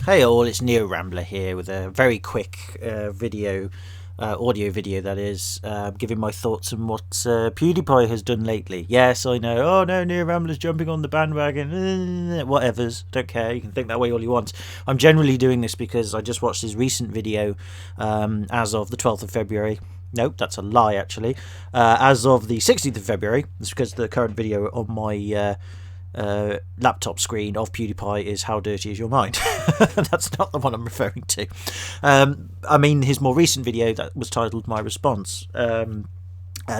Hey all, it's Rambler here with a very quick audio video that is, giving my thoughts on what PewDiePie has done lately. Yes, I know, oh no, Rambler's jumping on the bandwagon, whatevers, don't care, you can think that way all you want. I'm generally doing this because I just watched his recent video as of the 12th of February. Nope, that's a lie actually. As of the 16th of February, it's because the current video on my laptop screen of PewDiePie is How Dirty Is Your Mind. That's not the one I'm referring to. I mean his more recent video that was titled My Response, and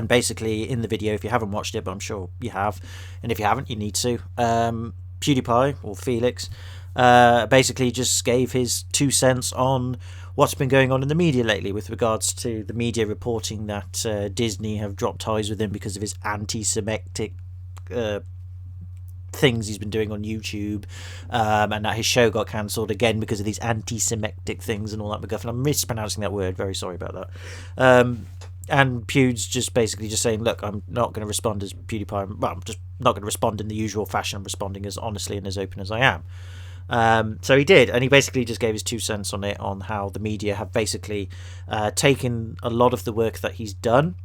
basically in the video, if you haven't watched it, but I'm sure you have, and if you haven't you need to, PewDiePie, or Felix, basically just gave his 2 cents on what's been going on in the media lately with regards to the media reporting that Disney have dropped ties with him because of his anti-Semitic things he's been doing on YouTube, and that his show got cancelled again because of these anti-Semitic things and all that McGuffin. I'm mispronouncing that word, very sorry about that. And Pew's just basically just saying, look, I'm not going to respond as PewDiePie. Well, I'm just not going to respond in the usual fashion. I'm responding as honestly and as open as I am. So he did, and he basically just gave his 2 cents on it, on how the media have basically taken a lot of the work that he's done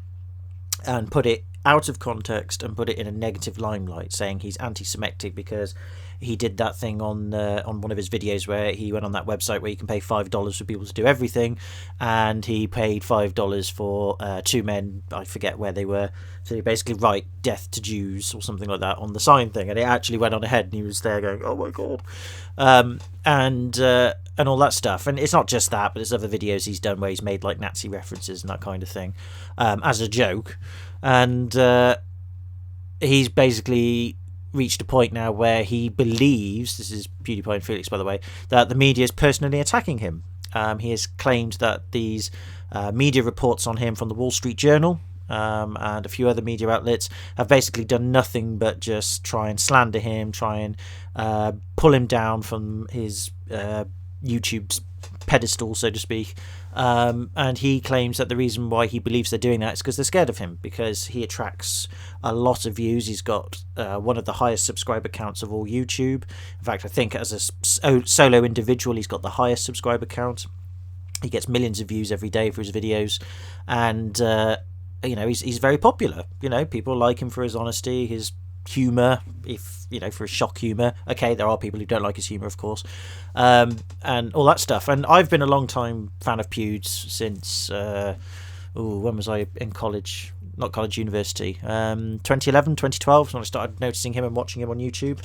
and put it out of context and put it in a negative limelight, saying he's anti-Semitic because he did that thing on one of his videos where he went on that website where you can pay $5 for people to do everything, and he paid $5 for two men, I forget where they were, to basically write "Death to Jews" or something like that on the sign thing, and it actually went on ahead, and he was there going, oh my god, and all that stuff. And it's not just that, but there's other videos he's done where he's made like Nazi references and that kind of thing, as a joke. And he's basically reached a point now where he believes, this is PewDiePie and Felix by the way, that the media is personally attacking him. He has claimed that these media reports on him from the Wall Street Journal and a few other media outlets have basically done nothing but just try and slander him, try and pull him down from his YouTube's pedestal, so to speak. And he claims that the reason why he believes they're doing that is because they're scared of him, because he attracts a lot of views. He's got one of the highest subscriber counts of all YouTube. In fact, I think as a solo individual he's got the highest subscriber count. He gets millions of views every day for his videos, and you know, he's very popular. You know, people like him for his honesty, his humor, if you know, for his shock humor. Okay, there are people who don't like his humor, of course, and all that stuff. And I've been a long time fan of Pew's since when was I in college? Not college, university. 2011, 2012 when I started noticing him and watching him on YouTube.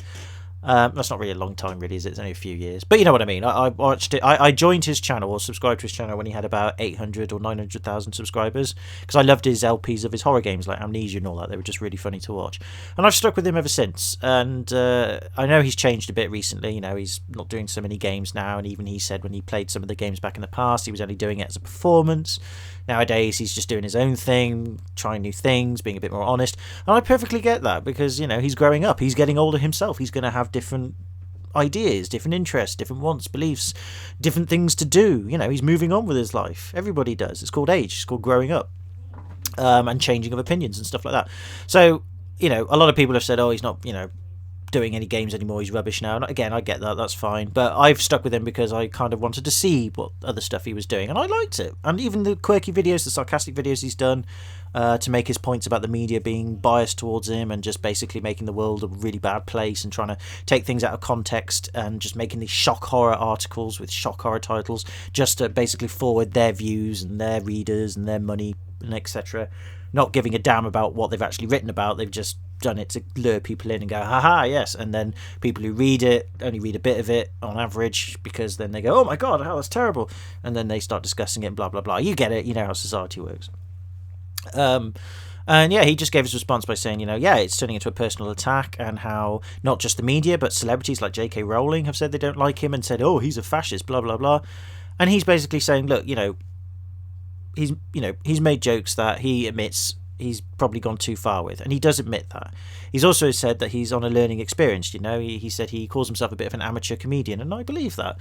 That's not really a long time, really, is it? It's only a few years, but you know what I mean. I watched it. I joined his channel, or subscribed to his channel, when he had about 800 or 900,000 subscribers, because I loved his LPs of his horror games like Amnesia and all that. They were just really funny to watch, and I've stuck with him ever since. And I know he's changed a bit recently. You know, he's not doing so many games now, and even he said when he played some of the games back in the past, he was only doing it as a performance. Nowadays he's just doing his own thing, trying new things, being a bit more honest, and I perfectly get that, because you know, he's growing up, he's getting older himself, he's going to have different ideas, different interests, different wants, beliefs, different things to do. You know, he's moving on with his life. Everybody does. It's called age, it's called growing up, and changing of opinions and stuff like that. So you know, a lot of people have said, oh, he's not, you know, doing any games anymore, he's rubbish now. And again, I get that, that's fine, but I've stuck with him because I kind of wanted to see what other stuff he was doing, and I liked it. And even the quirky videos, the sarcastic videos he's done to make his points about the media being biased towards him and just basically making the world a really bad place and trying to take things out of context and just making these shock horror articles with shock horror titles just to basically forward their views and their readers and their money and etc., not giving a damn about what they've actually written about. They've just done it to lure people in and go, haha, yes. And then people who read it only read a bit of it on average, because then they go, oh my god, how that's terrible, and then they start discussing it and blah blah blah. You get it, you know how society works. And yeah, he just gave his response by saying, you know, yeah, it's turning into a personal attack, and how not just the media but celebrities like J.K. Rowling have said they don't like him and said, oh, he's a fascist, blah blah blah. And he's basically saying, look, he's made jokes that he admits he's probably gone too far with, and he does admit that. He's also said that he's on a learning experience. He said he calls himself a bit of an amateur comedian, and I believe that.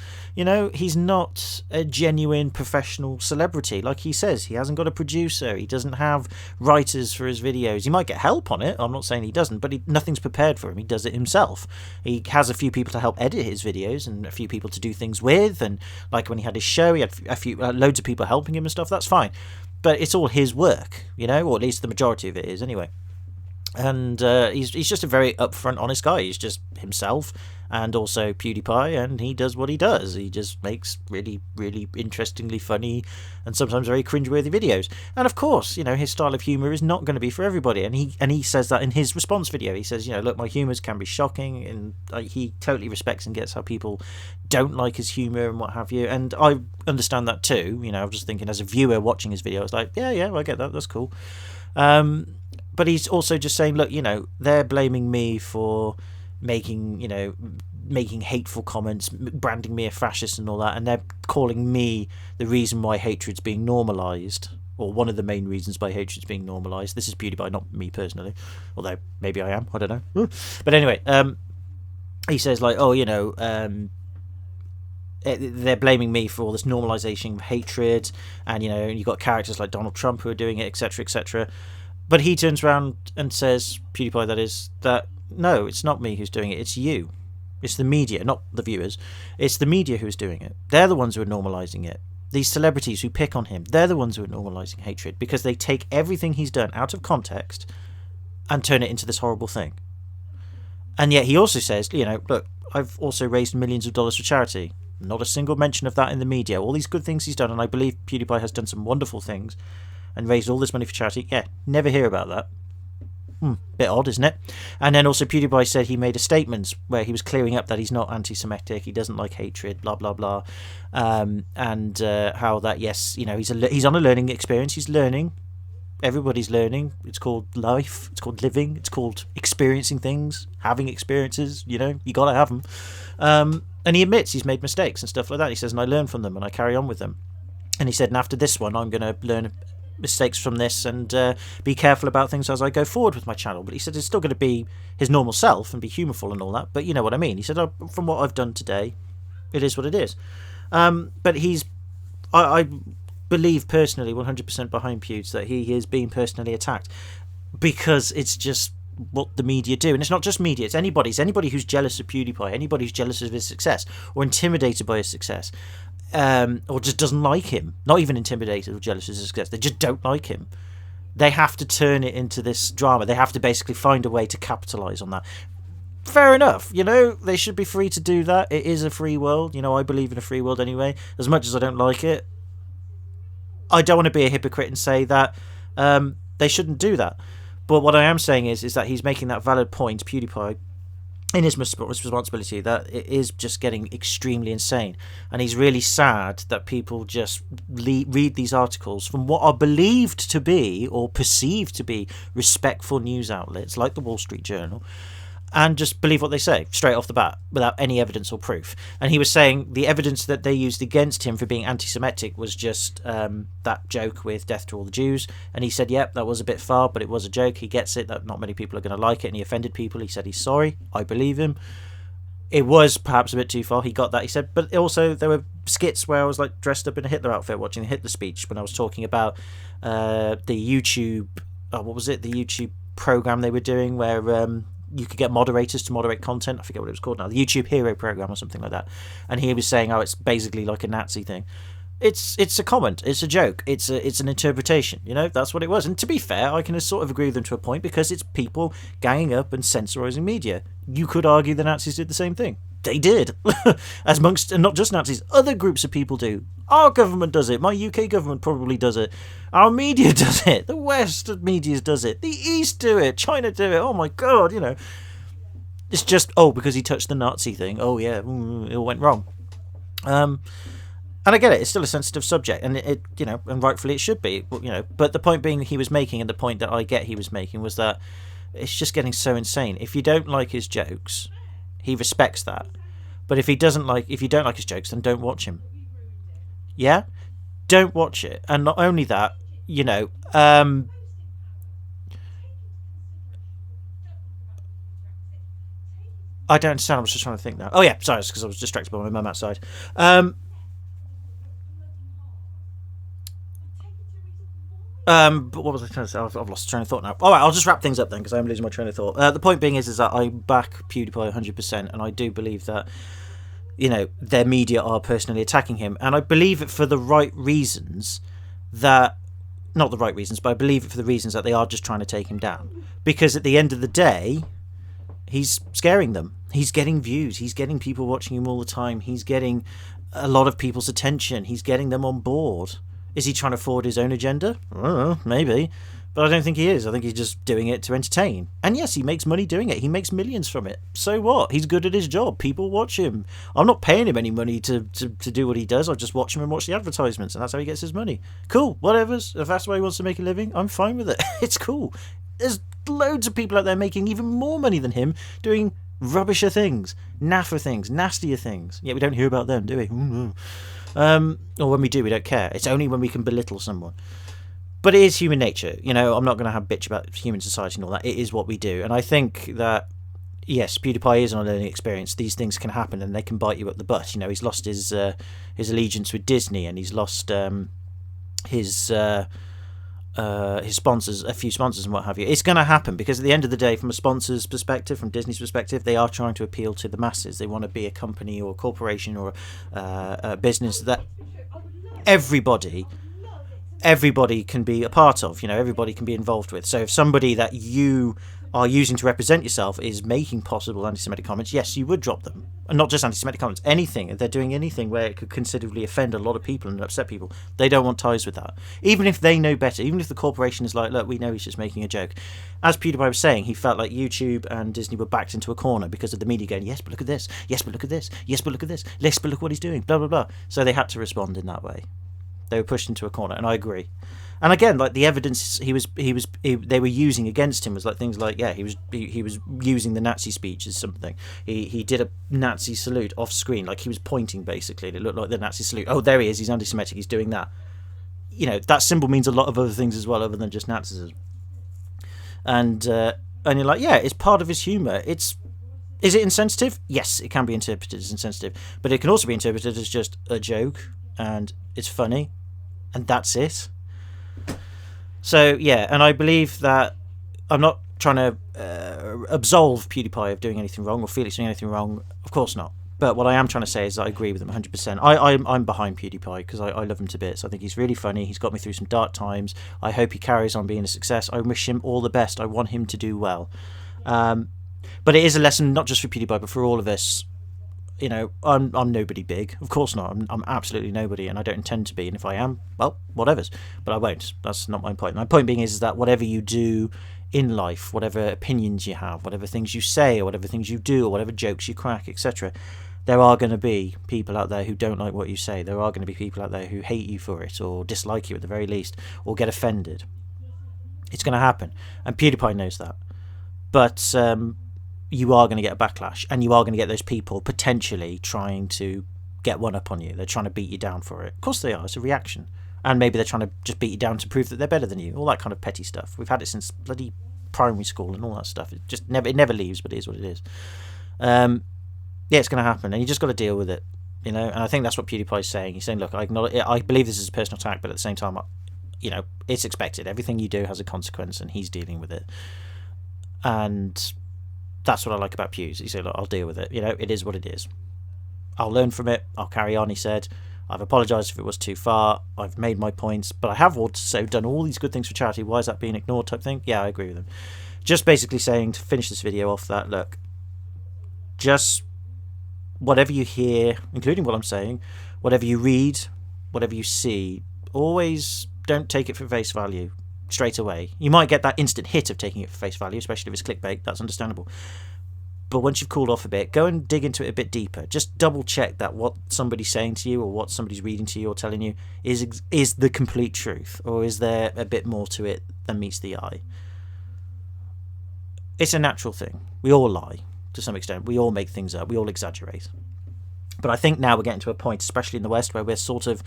He's not a genuine professional celebrity. Like he says, he hasn't got a producer, he doesn't have writers for his videos. He might get help on it, I'm not saying he doesn't, but nothing's prepared for him. He does it himself. He has a few people to help edit his videos and a few people to do things with, and like when he had his show, he had loads of people helping him and stuff. That's fine, but it's all his work, or at least the majority of it is anyway. And he's just a very upfront, honest guy. He's just himself, and also PewDiePie, and he does what he does. He just makes really, really interestingly funny and sometimes very cringeworthy videos. And of course, his style of humour is not going to be for everybody. And he says that in his response video. He says, look, my humours can be shocking, and he totally respects and gets how people don't like his humour and what have you. And I understand that too. I'm just thinking as a viewer watching his video, I was like, yeah, I get that. That's cool. But he's also just saying, look, they're blaming me for making hateful comments, branding me a fascist and all that, and they're calling me the reason why hatred's being normalised, or one of the main reasons why hatred's being normalised. This is PewDiePie, not me personally, although maybe I am, I don't know. But anyway, he says, like, they're blaming me for all this normalisation of hatred, and you've got characters like Donald Trump who are doing it, etc., etc. But he turns around and says, PewDiePie that is, that no, it's not me who's doing it, it's you. It's the media, not the viewers. It's the media who's doing it. They're the ones who are normalising it. These celebrities who pick on him, they're the ones who are normalising hatred, because they take everything he's done out of context and turn it into this horrible thing. And yet he also says, look, I've also raised millions of dollars for charity. Not a single mention of that in the media. All these good things he's done, and I believe PewDiePie has done some wonderful things and raised all this money for charity. Yeah, never hear about that. Bit odd, isn't it? And then also PewDiePie said he made a statement where he was clearing up that he's not anti-Semitic, he doesn't like hatred, blah blah blah, and how that, yes, he's on a learning experience. He's learning. Everybody's learning. It's called life. It's called living. It's called experiencing things, having experiences. You gotta have them. And he admits he's made mistakes and stuff like that. He says, and I learn from them and I carry on with them. And he said, and after this one, I'm going to learn mistakes from this and be careful about things as I go forward with my channel. But he said it's still going to be his normal self and be humorful and all that, but you know what I mean. He said, from what I've done today, it is what it is. But I believe personally 100% behind Pewds that he is being personally attacked, because it's just what the media do. And it's not just media, it's anybody who's jealous of PewDiePie, anybody who's jealous of his success or intimidated by his success, or just doesn't like him, not even intimidated or jealous of his success, they just don't like him. They have to turn it into this drama. They have to basically find a way to capitalise on that. Fair enough, they should be free to do that. It is a free world, I believe in a free world anyway, as much as I don't like it. I don't want to be a hypocrite and say that they shouldn't do that. But what I am saying is that he's making that valid point, PewDiePie, in his responsibility, that it is just getting extremely insane. And he's really sad that people just read these articles from what are believed to be or perceived to be respectful news outlets like the Wall Street Journal, and just believe what they say straight off the bat without any evidence or proof. And he was saying the evidence that they used against him for being anti-Semitic was just that joke with death to all the Jews. And he said, yep, that was a bit far, but it was a joke. He gets it, that not many people are going to like it, and he offended people. He said he's sorry. I believe him. It was perhaps a bit too far. He got that. He said, but also there were skits where I was like dressed up in a Hitler outfit watching the Hitler speech when I was talking about the YouTube, what was it? The YouTube program they were doing where you could get moderators to moderate content. I forget what it was called now. The YouTube Hero program or something like that. And he was saying, it's basically like a Nazi thing. It's a comment. It's a joke. It's an interpretation. That's what it was. And to be fair, I can sort of agree with them to a point, because it's people ganging up and censorising media. You could argue the Nazis did the same thing. They did. As amongst, and not just Nazis, other groups of people do. Our government does it. My UK government probably does it. Our media does it. The West media does it. The East do it. China do it. Oh my God, It's just, because he touched the Nazi thing. Oh yeah, it all went wrong. And I get it. It's still a sensitive subject, and it and rightfully it should be. But the point being he was making, and the point that I get he was making, was that it's just getting so insane. If you don't like his jokes, he respects that. But if you don't like his jokes, then don't watch him. Yeah? Don't watch it. And not only that, I don't understand. I was just trying to think now. Oh yeah, sorry, it's because I was distracted by my mum outside. But what was I trying to say? I've lost train of thought now. All right, I'll just wrap things up then because I'm losing my train of thought. The point being is that I back PewDiePie 100%, and I do believe that, you know, their media are personally attacking him, and I believe it for the right reasons. That, not the right reasons, but I believe it for the reasons that they are just trying to take him down. Because at the end of the day, he's scaring them. He's getting views. He's getting people watching him all the time. He's getting a lot of people's attention. He's getting them on board. Is he trying to forward his own agenda? I don't know, maybe. But I don't think he is. I think he's just doing it to entertain. And yes, he makes money doing it. He makes millions from it. So what? He's good at his job. People watch him. I'm not paying him any money to do what he does. I just watch him and watch the advertisements, and that's how he gets his money. Cool, whatever. If that's the way he wants to make a living, I'm fine with it. It's cool. There's loads of people out there making even more money than him doing rubbisher things, naffer things, nastier things. Yet we don't hear about them, do we? Or when we do, we don't care. It's only when we can belittle someone. But it is human nature. You know, I'm not going to have bitch about human society and all that. It is what we do. And I think that, yes, PewDiePie is on a learning experience. These things can happen and they can bite you up the butt. You know, he's lost his allegiance with Disney, and he's lost his sponsors, a few sponsors and what have you. It's going to happen because at the end of the day, from a sponsor's perspective, from Disney's perspective, they are trying to appeal to the masses. They want to be a company or a corporation or a business that everybody can be a part of. You know, everybody can be involved with. So if somebody that you are using to represent yourself is making possible anti-Semitic comments, yes, you would drop them. And not just anti-Semitic comments, anything. If they're doing anything where it could considerably offend a lot of people and upset people, they don't want ties with that. Even if they know better, even if the corporation is like, look, we know he's just making a joke. As PewDiePie was saying, he felt like YouTube and Disney were backed into a corner because of the media going, yes, but look at this. Yes, but look at this. Yes, but look at this. Yes, but look what he's doing. Blah, blah, blah. So they had to respond in that way. They were pushed into a corner, and I agree. And again, like the evidence they were using against him was like things like, yeah, he was using the Nazi speech as something. He did a Nazi salute off screen, like he was pointing basically. It looked like the Nazi salute. Oh, there he is. He's anti-Semitic. He's doing that. You know, that symbol means a lot of other things as well, other than just Nazism. And you're like, yeah, it's part of his humour. Is it insensitive? Yes, it can be interpreted as insensitive, but it can also be interpreted as just a joke, and it's funny, and that's it. So yeah, and I believe that I'm not trying to absolve PewDiePie of doing anything wrong or Felix doing anything wrong. Of course not. But what I am trying to say is that I agree with him 100%. I'm behind PewDiePie because I love him to bits. I think he's really funny. He's got me through some dark times. I hope he carries on being a success. I wish him all the best. I want him to do well. But it is a lesson not just for PewDiePie but for all of us. You know, I'm nobody big. Of course not. I'm absolutely nobody, and I don't intend to be. And if I am, well, whatever's. But I won't. That's not my point. My point being is that whatever you do in life, whatever opinions you have, whatever things you say, or whatever things you do, or whatever jokes you crack, etc., there are going to be people out there who don't like what you say. There are going to be people out there who hate you for it, or dislike you at the very least, or get offended. It's going to happen, and PewDiePie knows that. But you are going to get a backlash, and you are going to get those people potentially trying to get one up on you. They're trying to beat you down for it. Of course they are. It's a reaction. And maybe they're trying to just beat you down to prove that they're better than you. All that kind of petty stuff. We've had it since bloody primary school and all that stuff. It never leaves, but it is what it is. Yeah, it's going to happen, and you just got to deal with it. You know, and I think that's what PewDiePie is saying. He's saying, look, I believe this is a personal attack, but at the same time, you know, it's expected. Everything you do has a consequence, and he's dealing with it. And that's what I like about Pews. He said, look, I'll deal with it. You know, it is what it is. I'll learn from it. I'll carry on, he said. I've apologised if it was too far. I've made my points. But I have also done all these good things for charity. Why is that being ignored type thing? Yeah, I agree with him. Just basically saying, to finish this video off, that, look, just whatever you hear, including what I'm saying, whatever you read, whatever you see, always don't take it for face value straight away. You might get that instant hit of taking it for face value, especially if it's clickbait. That's understandable. But once you've cooled off a bit, go and dig into it a bit deeper. Just double check that what somebody's saying to you or what somebody's reading to you or telling you is the complete truth, or is there a bit more to it than meets the eye. It's a natural thing. We all lie to some extent. We all make things up. We all exaggerate. But I think now we're getting to a point, especially in the West, where we're sort of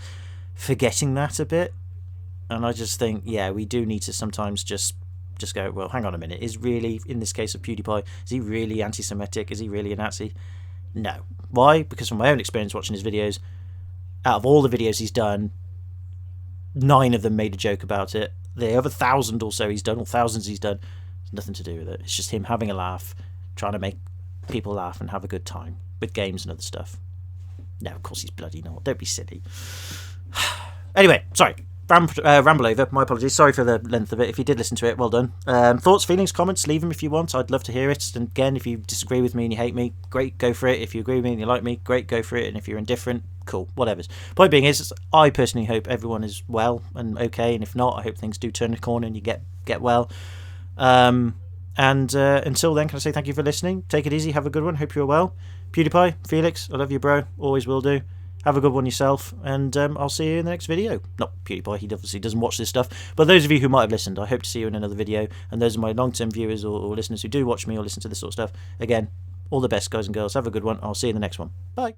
forgetting that a bit. And I just think, yeah, we do need to sometimes just just go, well, hang on a minute, is really, in this case of PewDiePie, is he really anti-Semitic? Is he really a Nazi? No. Why? Because from my own experience watching his videos, out of all the videos he's done, 9 of them made a joke about it. The other 1,000 or so he's done, or thousands he's done, it's nothing to do with it. It's just him having a laugh, trying to make people laugh and have a good time with games and other stuff. No, of course he's bloody not. Don't be silly. Anyway, sorry. Ramble over. My apologies. Sorry for the length of it. If you did listen to it, well done. Thoughts, feelings, comments, leave them if you want. I'd love to hear it. And again, if you disagree with me and you hate me, great, go for it. If you agree with me and you like me, great, go for it. And if you're indifferent, cool, whatever. Point being is, I personally hope everyone is well and okay. And if not, I hope things do turn a corner and you get well. And until then, can I say thank you for listening? Take it easy. Have a good one. Hope you're well. PewDiePie, Felix, I love you, bro. Always will do. Have a good one yourself, and I'll see you in the next video. Not PewDiePie, he obviously doesn't watch this stuff, but those of you who might have listened, I hope to see you in another video, and those are my long-term viewers or listeners who do watch me or listen to this sort of stuff. Again, all the best, guys and girls. Have a good one. I'll see you in the next one. Bye.